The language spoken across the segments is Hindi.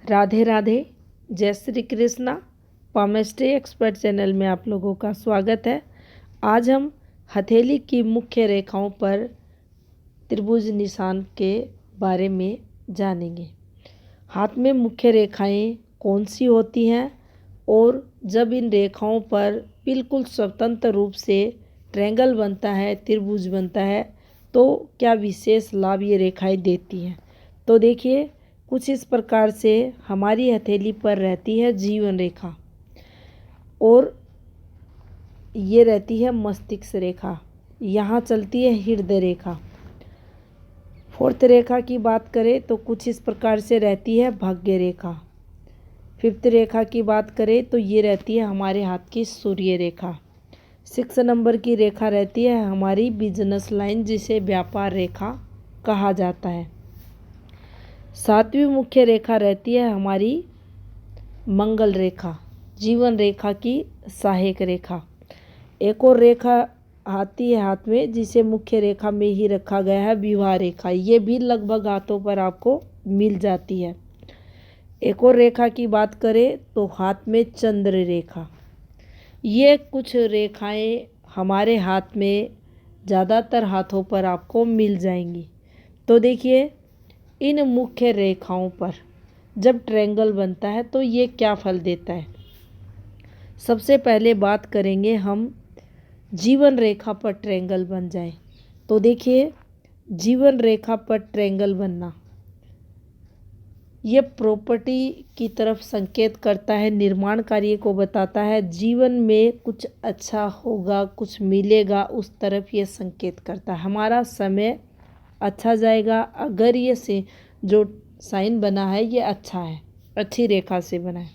राधे राधे, जय Shri Krishna. Palmistry expert channel में आप लोगों का स्वागत है। आज हम हथेली की मुख्य रेखाओं पर त्रिभुज निशान के बारे में जानेंगे। हाथ में मुख्य रेखाएं कौन सी होती हैं और जब इन रेखाओं पर बिल्कुल स्वतंत्र रूप से ट्रायंगल बनता है, त्रिभुज बनता है, तो क्या विशेष लाभ ये रेखाएं देती हैं। तो देखिए, कुछ इस प्रकार से हमारी हथेली पर रहती है जीवन रेखा और ये रहती है मस्तिष्क रेखा। यहाँ चलती है हृदय रेखा। फोर्थ रेखा की बात करें तो कुछ इस प्रकार से रहती है भाग्य रेखा। फिफ्थ रेखा की बात करें तो ये रहती है हमारे हाथ की सूर्य रेखा। 6 नंबर की रेखा रहती है हमारी बिजनेस लाइन, जिसे व्यापार रेखा कहा जाता है। 7वीं मुख्य रेखा रहती है हमारी मंगल रेखा, जीवन रेखा की सहायक रेखा। एक और रेखा आती है हाथ में, जिसे मुख्य रेखा में ही रखा गया है, विवाह रेखा। ये भी लगभग हाथों पर आपको मिल जाती है। एक और रेखा की बात करें तो हाथ में चंद्र रेखा। ये कुछ रेखाएं हमारे हाथ में ज़्यादातर हाथों पर आपको मिल जाएंगी। तो देखिए, इन मुख्य रेखाओं पर जब ट्रायंगल बनता है तो ये क्या फल देता है। सबसे पहले बात करेंगे हम जीवन रेखा पर ट्रायंगल बन जाए। तो देखिए, जीवन रेखा पर ट्रायंगल बनना ये प्रॉपर्टी की तरफ संकेत करता है, निर्माण कार्य को बताता है, जीवन में कुछ अच्छा होगा, कुछ मिलेगा, उस तरफ ये संकेत करता है। हमारा समय अच्छा जाएगा अगर ये से जो साइन बना है ये अच्छा है, अच्छी रेखा से बना है।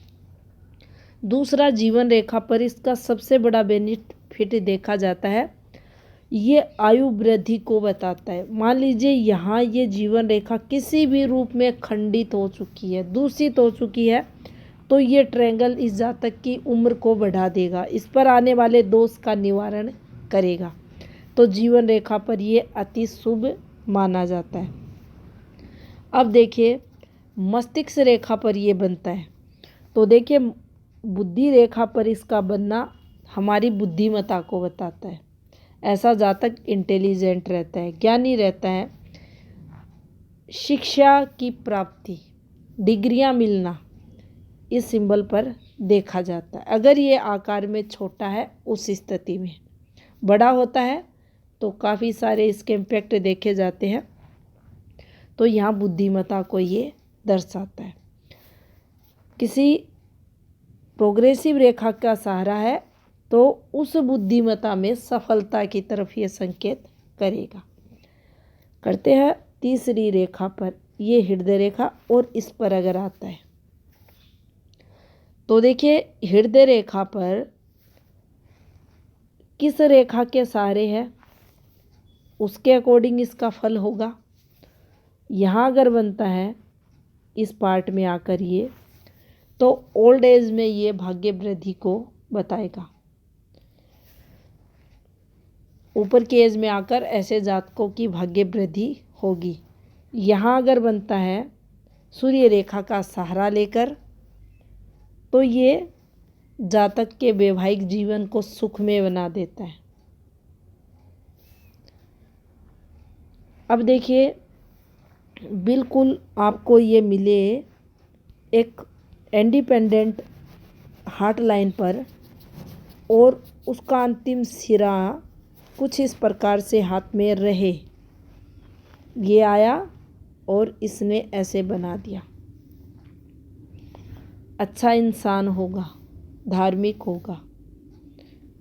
दूसरा, जीवन रेखा पर इसका सबसे बड़ा बेनिफिट देखा जाता है, ये आयु वृद्धि को बताता है। मान लीजिए यहाँ ये जीवन रेखा किसी भी रूप में खंडित हो चुकी है, दूषित हो चुकी है, तो ये ट्रायंगल इस जातक की उम्र को बढ़ा देगा, इस पर आने वाले दोष का निवारण करेगा। तो जीवन रेखा पर ये अति शुभ माना जाता है। अब देखिए, मस्तिष्क रेखा पर ये बनता है। तो देखिए, बुद्धि रेखा पर इसका बनना हमारी बुद्धिमत्ता को बताता है। ऐसा जातक इंटेलिजेंट रहता है, ज्ञानी रहता है, शिक्षा की प्राप्ति, डिग्रियां मिलना इस सिंबल पर देखा जाता है। अगर ये आकार में छोटा है उस स्थिति में, बड़ा होता है तो काफ़ी सारे इसके इम्पैक्ट देखे जाते हैं। तो यहाँ बुद्धिमत्ता को ये दर्शाता है। किसी प्रोग्रेसिव रेखा का सहारा है तो उस बुद्धिमत्ता में सफलता की तरफ ये संकेत करेगा। करते हैं तीसरी रेखा पर, ये हृदय रेखा, और इस पर अगर आता है तो देखिए, हृदय रेखा पर किस रेखा के सहारे है उसके अकॉर्डिंग इसका फल होगा। यहाँ अगर बनता है इस पार्ट में आकर ये, तो ओल्ड एज में ये भाग्य वृद्धि को बताएगा। ऊपर की एज में आकर ऐसे जातकों की भाग्य वृद्धि होगी। यहाँ अगर बनता है सूर्य रेखा का सहारा लेकर, तो ये जातक के वैवाहिक जीवन को सुखमय बना देता है। अब देखिए, बिल्कुल आपको ये मिले एक इंडिपेंडेंट हार्ट लाइन पर, और उसका अंतिम सिरा कुछ इस प्रकार से हाथ में रहे। ये आया और इसने ऐसे बना दिया। अच्छा इंसान होगा, धार्मिक होगा,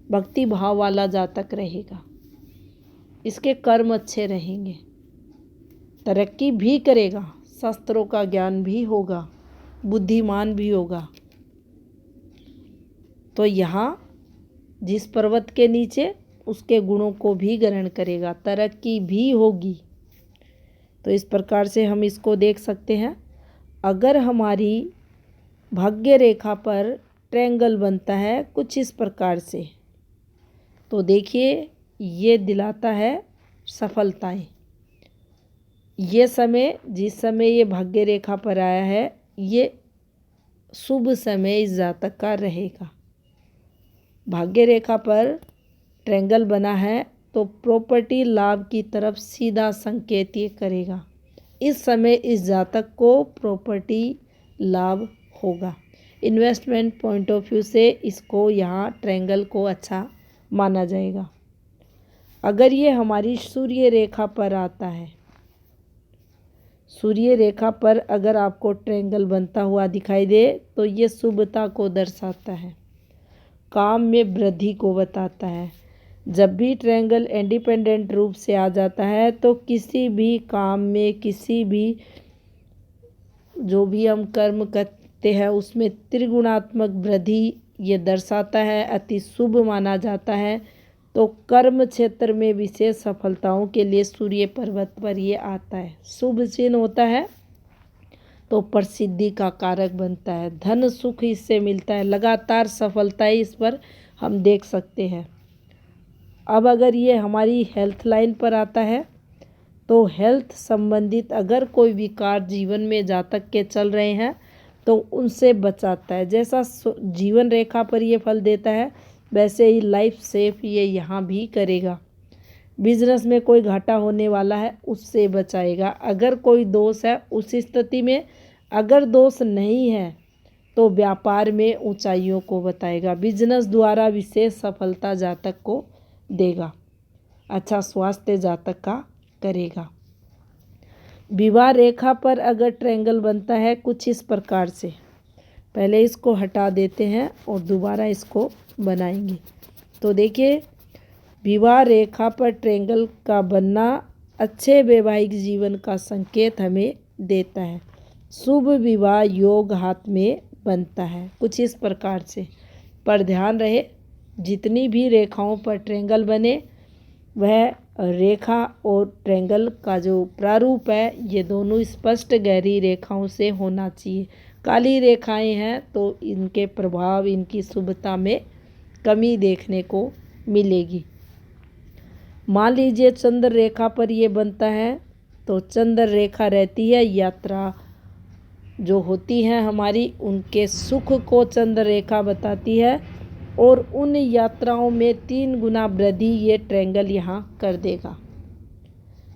भक्ति भाव वाला जातक रहेगा, इसके कर्म अच्छे रहेंगे, तरक्की भी करेगा, शास्त्रों का ज्ञान भी होगा, बुद्धिमान भी होगा। तो यहाँ जिस पर्वत के नीचे उसके गुणों को भी ग्रहण करेगा, तरक्की भी होगी। तो इस प्रकार से हम इसको देख सकते हैं। अगर हमारी भाग्य रेखा पर ट्रायंगल बनता है कुछ इस प्रकार से, तो देखिए ये दिलाता है सफलताएं। ये समय, जिस समय ये भाग्य रेखा पर आया है, ये शुभ समय इस जातक का रहेगा। भाग्य रेखा पर ट्रायंगल बना है तो प्रॉपर्टी लाभ की तरफ सीधा संकेत ये करेगा। इस समय इस जातक को प्रॉपर्टी लाभ होगा। इन्वेस्टमेंट पॉइंट ऑफ व्यू से इसको यहाँ ट्रायंगल को अच्छा माना जाएगा। अगर ये हमारी सूर्य रेखा पर आता है, सूर्य रेखा पर अगर आपको ट्रायंगल बनता हुआ दिखाई दे तो ये शुभता को दर्शाता है, काम में वृद्धि को बताता है। जब भी ट्रायंगल इंडिपेंडेंट रूप से आ जाता है तो किसी भी काम में, किसी भी जो भी हम कर्म करते हैं उसमें त्रिगुणात्मक वृद्धि ये दर्शाता है, अति शुभ माना जाता है। तो कर्म क्षेत्र में विशेष सफलताओं के लिए सूर्य पर्वत पर ये आता है। शुभ चिन्ह होता है तो प्रसिद्धि का कारक बनता है, धन सुख इससे मिलता है, लगातार सफलताएं इस पर हम देख सकते हैं। अब अगर ये हमारी हेल्थ लाइन पर आता है तो हेल्थ संबंधित अगर कोई विकार जीवन में जातक के चल रहे हैं तो उनसे बचाता है। जैसा जीवन रेखा पर ये फल देता है वैसे ही लाइफ सेफ ये यहाँ भी करेगा। बिजनेस में कोई घाटा होने वाला है उससे बचाएगा। अगर कोई दोष है उस स्थिति में, अगर दोष नहीं है तो व्यापार में ऊंचाइयों को बताएगा। बिजनेस द्वारा विशेष सफलता जातक को देगा। अच्छा स्वास्थ्य जातक का करेगा। विवाह रेखा पर अगर ट्रायंगल बनता है कुछ इस प्रकार से, पहले इसको हटा देते हैं और दोबारा इसको बनाएंगे। तो देखिए विवाह रेखा पर ट्रायंगल का बनना अच्छे वैवाहिक जीवन का संकेत हमें देता है। शुभ विवाह योग हाथ में बनता है कुछ इस प्रकार से। पर ध्यान रहे जितनी भी रेखाओं पर ट्रायंगल बने वह रेखा और ट्रायंगल का जो प्रारूप है ये दोनों स्पष्ट गहरी रेखाओं से होना चाहिए। काली रेखाएं हैं तो इनके प्रभाव, इनकी शुभता में कमी देखने को मिलेगी। मान लीजिए चंद्र रेखा पर ये बनता है तो चंद्र रेखा रहती है यात्रा जो होती है हमारी, उनके सुख को चंद्र रेखा बताती है और उन यात्राओं में 3 गुना वृद्धि ये ट्रायंगल यहाँ कर देगा।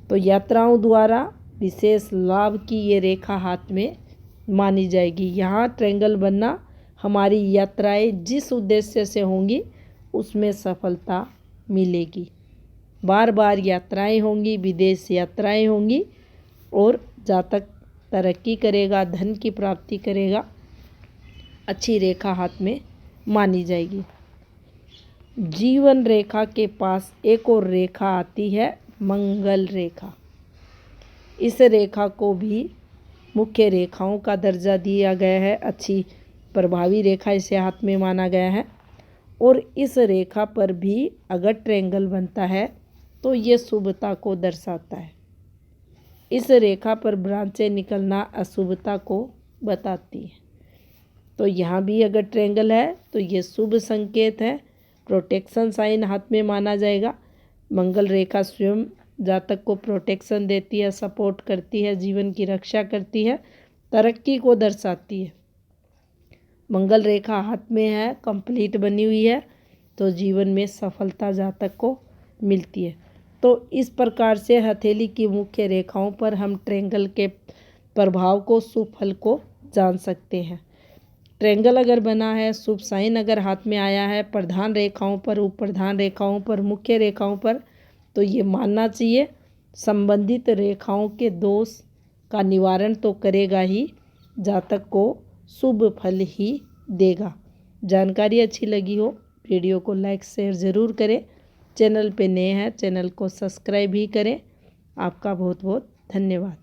तो यात्राओं द्वारा विशेष लाभ की ये रेखा हाथ में मानी जाएगी। यहाँ ट्रायंगल बनना हमारी यात्राएं जिस उद्देश्य से होंगी उसमें सफलता मिलेगी। बार बार यात्राएं होंगी, विदेश यात्राएं होंगी और जातक तरक्की करेगा, धन की प्राप्ति करेगा, अच्छी रेखा हाथ में मानी जाएगी। जीवन रेखा के पास एक और रेखा आती है मंगल रेखा। इस रेखा को भी मुख्य रेखाओं का दर्जा दिया गया है, अच्छी प्रभावी रेखा इसे हाथ में माना गया है। और इस रेखा पर भी अगर ट्रायंगल बनता है तो ये शुभता को दर्शाता है। इस रेखा पर ब्रांचें निकलना अशुभता को बताती है। तो यहाँ भी अगर ट्रायंगल है तो ये शुभ संकेत है, प्रोटेक्शन साइन हाथ में माना जाएगा। मंगल रेखा स्वयं जातक को प्रोटेक्शन देती है, सपोर्ट करती है, जीवन की रक्षा करती है, तरक्की को दर्शाती है। मंगल रेखा हाथ में है, कंप्लीट बनी हुई है तो जीवन में सफलता जातक को मिलती है। तो इस प्रकार से हथेली की मुख्य रेखाओं पर हम ट्रायंगल के प्रभाव को, शुभ फल को जान सकते हैं। ट्रायंगल अगर बना है, शुभ साइन अगर हाथ में आया है प्रधान रेखाओं पर, उप प्रधान रेखाओं पर, मुख्य रेखाओं पर, तो ये मानना चाहिए संबंधित रेखाओं के दोष का निवारण तो करेगा ही, जातक को शुभ फल ही देगा। जानकारी अच्छी लगी हो वीडियो को लाइक शेयर ज़रूर करें। चैनल पे नए हैं चैनल को सब्सक्राइब भी करें। आपका बहुत बहुत धन्यवाद।